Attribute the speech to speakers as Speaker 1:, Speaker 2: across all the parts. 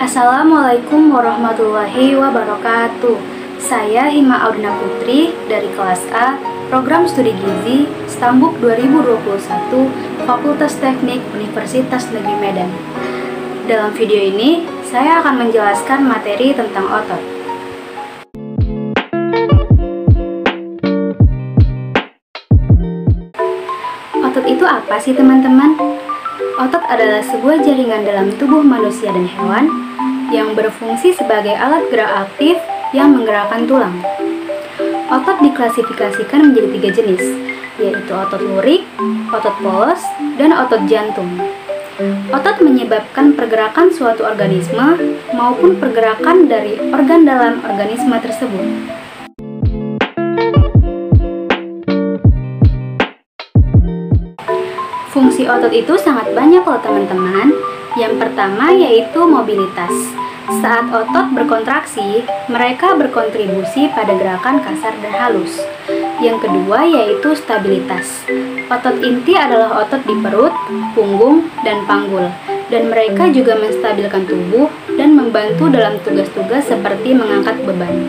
Speaker 1: Assalamualaikum warahmatullahi wabarakatuh. Saya Hima Audina Putri dari kelas A, Program Studi Gizi, Stambuk 2021, Fakultas Teknik Universitas Negeri Medan. Dalam video ini, saya akan menjelaskan materi tentang otot. Otot itu apa sih teman-teman? Otot adalah sebuah jaringan dalam tubuh manusia dan hewan yang berfungsi sebagai alat gerak aktif yang menggerakkan tulang. Otot diklasifikasikan menjadi 3 jenis, yaitu otot lurik, otot polos, dan otot jantung. Otot menyebabkan pergerakan suatu organisme maupun pergerakan dari organ dalam organisme tersebut. Fungsi otot itu sangat banyak loh teman-teman. Yang pertama yaitu mobilitas. Saat otot berkontraksi, mereka berkontribusi pada gerakan kasar dan halus. Yang kedua yaitu stabilitas. Otot inti adalah otot di perut, punggung, dan panggul. Dan mereka juga menstabilkan tubuh dan membantu dalam tugas-tugas seperti mengangkat beban.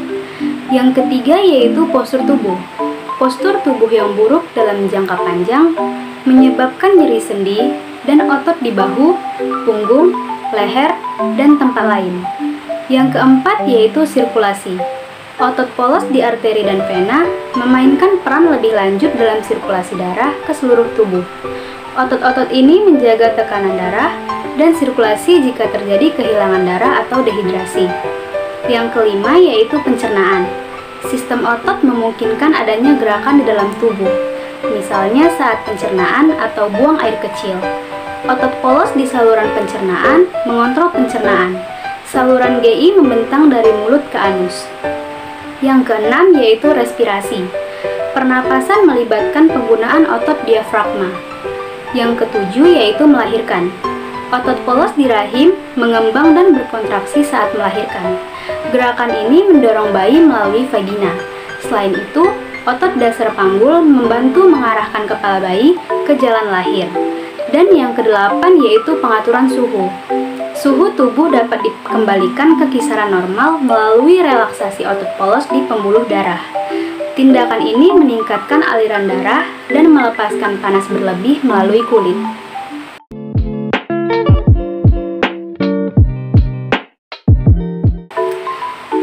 Speaker 1: Yang ketiga yaitu postur tubuh. Postur tubuh yang buruk dalam jangka panjang menyebabkan nyeri sendi dan otot di bahu, punggung, leher, dan tempat lain. Yang keempat yaitu sirkulasi. Otot polos di arteri dan vena memainkan peran lebih lanjut dalam sirkulasi darah ke seluruh tubuh. Otot-otot ini menjaga tekanan darah dan sirkulasi jika terjadi kehilangan darah atau dehidrasi. Yang kelima yaitu pencernaan. Sistem otot memungkinkan adanya gerakan di dalam tubuh, misalnya saat pencernaan atau buang air kecil. Otot polos di saluran pencernaan mengontrol pencernaan. Saluran GI membentang dari mulut ke anus. Yang keenam yaitu respirasi. Pernapasan melibatkan penggunaan otot diafragma. Yang ketujuh yaitu melahirkan. Otot polos di rahim mengembang dan berkontraksi saat melahirkan. Gerakan ini mendorong bayi melalui vagina. Selain itu, otot dasar panggul membantu mengarahkan kepala bayi ke jalan lahir. Dan yang kedelapan yaitu pengaturan suhu. Suhu tubuh dapat dikembalikan ke kisaran normal melalui relaksasi otot polos di pembuluh darah. Tindakan ini meningkatkan aliran darah dan melepaskan panas berlebih melalui kulit.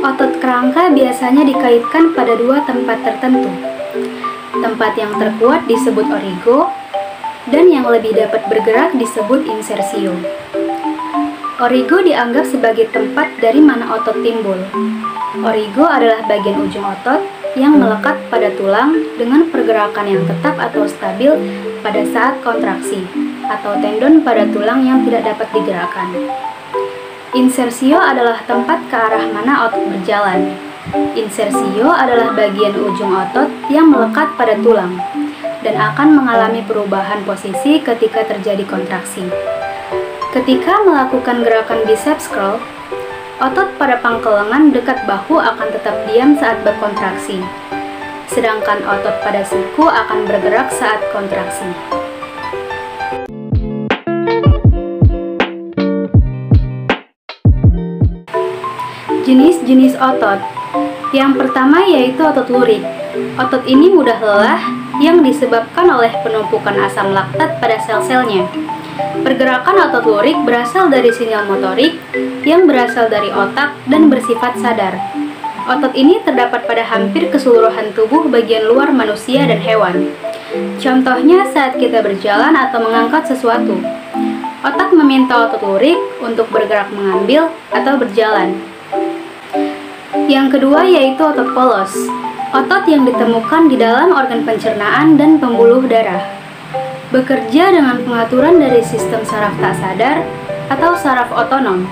Speaker 1: Otot kerangka biasanya dikaitkan pada 2 tempat tertentu. Tempat yang terkuat disebut origo, dan yang lebih dapat bergerak disebut insersio. Origo dianggap sebagai tempat dari mana otot timbul. Origo adalah bagian ujung otot yang melekat pada tulang dengan pergerakan yang tetap atau stabil pada saat kontraksi, atau tendon pada tulang yang tidak dapat digerakkan. Insersio adalah tempat ke arah mana otot berjalan. Insersio adalah bagian ujung otot yang melekat pada tulang dan akan mengalami perubahan posisi ketika terjadi kontraksi. Ketika melakukan gerakan biceps curl, otot pada pangkal lengan dekat bahu akan tetap diam saat berkontraksi, sedangkan otot pada siku akan bergerak saat kontraksi. Jenis-jenis otot. Yang pertama yaitu otot lurik. Otot ini mudah lelah yang disebabkan oleh penumpukan asam laktat pada sel-selnya. Pergerakan otot lurik berasal dari sinyal motorik yang berasal dari otak dan bersifat sadar. Otot ini terdapat pada hampir keseluruhan tubuh bagian luar manusia dan hewan. Contohnya saat kita berjalan atau mengangkat sesuatu. Otak meminta otot lurik untuk bergerak mengambil atau berjalan. Yang kedua yaitu otot polos. Otot yang ditemukan di dalam organ pencernaan dan pembuluh darah. Bekerja dengan pengaturan dari sistem saraf tak sadar atau saraf otonom.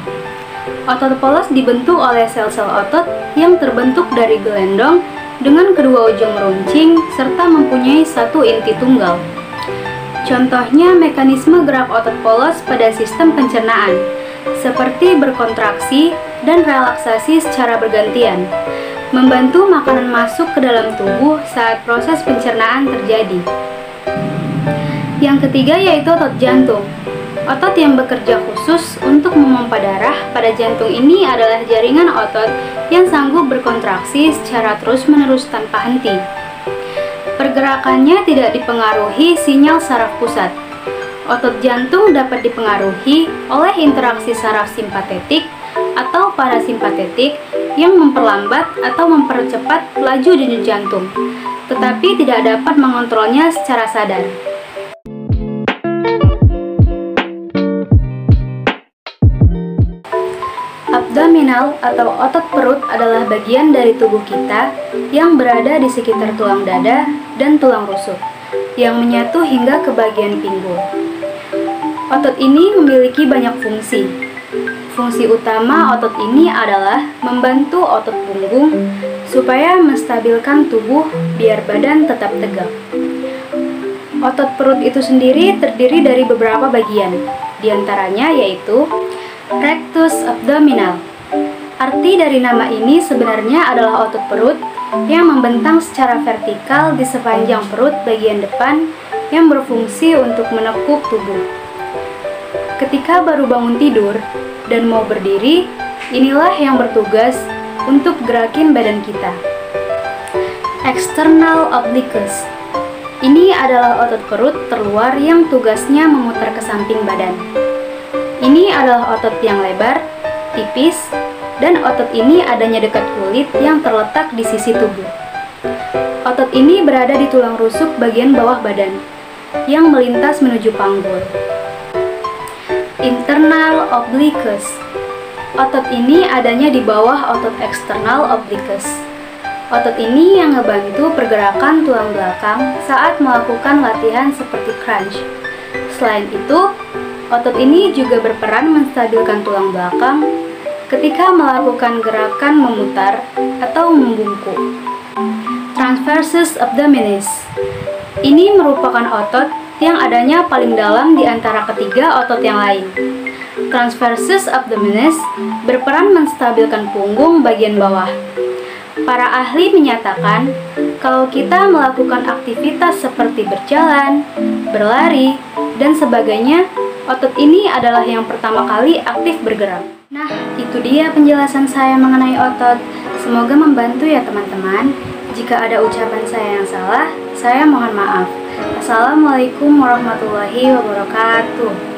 Speaker 1: Otot polos dibentuk oleh sel-sel otot yang terbentuk dari gelendong dengan kedua ujung meruncing serta mempunyai satu inti tunggal. Contohnya mekanisme gerak otot polos pada sistem pencernaan, seperti berkontraksi dan relaksasi secara bergantian, membantu makanan masuk ke dalam tubuh saat proses pencernaan terjadi. Yang ketiga yaitu otot jantung. Otot yang bekerja khusus untuk memompa darah pada jantung ini adalah jaringan otot yang sanggup berkontraksi secara terus-menerus tanpa henti. Pergerakannya tidak dipengaruhi sinyal saraf pusat. Otot jantung dapat dipengaruhi oleh interaksi saraf simpatetik atau parasimpatetik yang memperlambat atau mempercepat laju denyut jantung, tetapi tidak dapat mengontrolnya secara sadar. Abdominal atau otot perut adalah bagian dari tubuh kita yang berada di sekitar tulang dada dan tulang rusuk, yang menyatu hingga ke bagian pinggul. Otot ini memiliki banyak fungsi. Fungsi utama otot ini adalah membantu otot punggung supaya menstabilkan tubuh biar badan tetap tegak. Otot perut itu sendiri terdiri dari beberapa bagian, diantaranya yaitu rectus abdominal. Arti dari nama ini sebenarnya adalah otot perut yang membentang secara vertikal di sepanjang perut bagian depan yang berfungsi untuk menekuk tubuh. Ketika baru bangun tidur dan mau berdiri, inilah yang bertugas untuk gerakin badan kita. External obliques. Ini adalah otot perut terluar yang tugasnya memutar ke samping badan. Ini adalah otot yang lebar, tipis, dan otot ini adanya dekat kulit yang terletak di sisi tubuh. Otot ini berada di tulang rusuk bagian bawah badan, yang melintas menuju panggul. Internal obliques. Otot ini adanya di bawah otot eksternal obliques. Otot ini yang ngebantu pergerakan tulang belakang saat melakukan latihan seperti crunch. Selain itu, otot ini juga berperan menstabilkan tulang belakang ketika melakukan gerakan memutar atau membungkuk. Transversus abdominis. Ini merupakan otot yang adanya paling dalam di antara ketiga otot yang lain. Transversus abdominis berperan menstabilkan punggung bagian bawah. Para ahli menyatakan kalau kita melakukan aktivitas seperti berjalan, berlari, dan sebagainya, otot ini adalah yang pertama kali aktif bergerak. Nah, itu dia penjelasan saya mengenai otot. Semoga membantu ya teman-teman. Jika ada ucapan saya yang salah, saya mohon maaf. Assalamualaikum warahmatullahi wabarakatuh.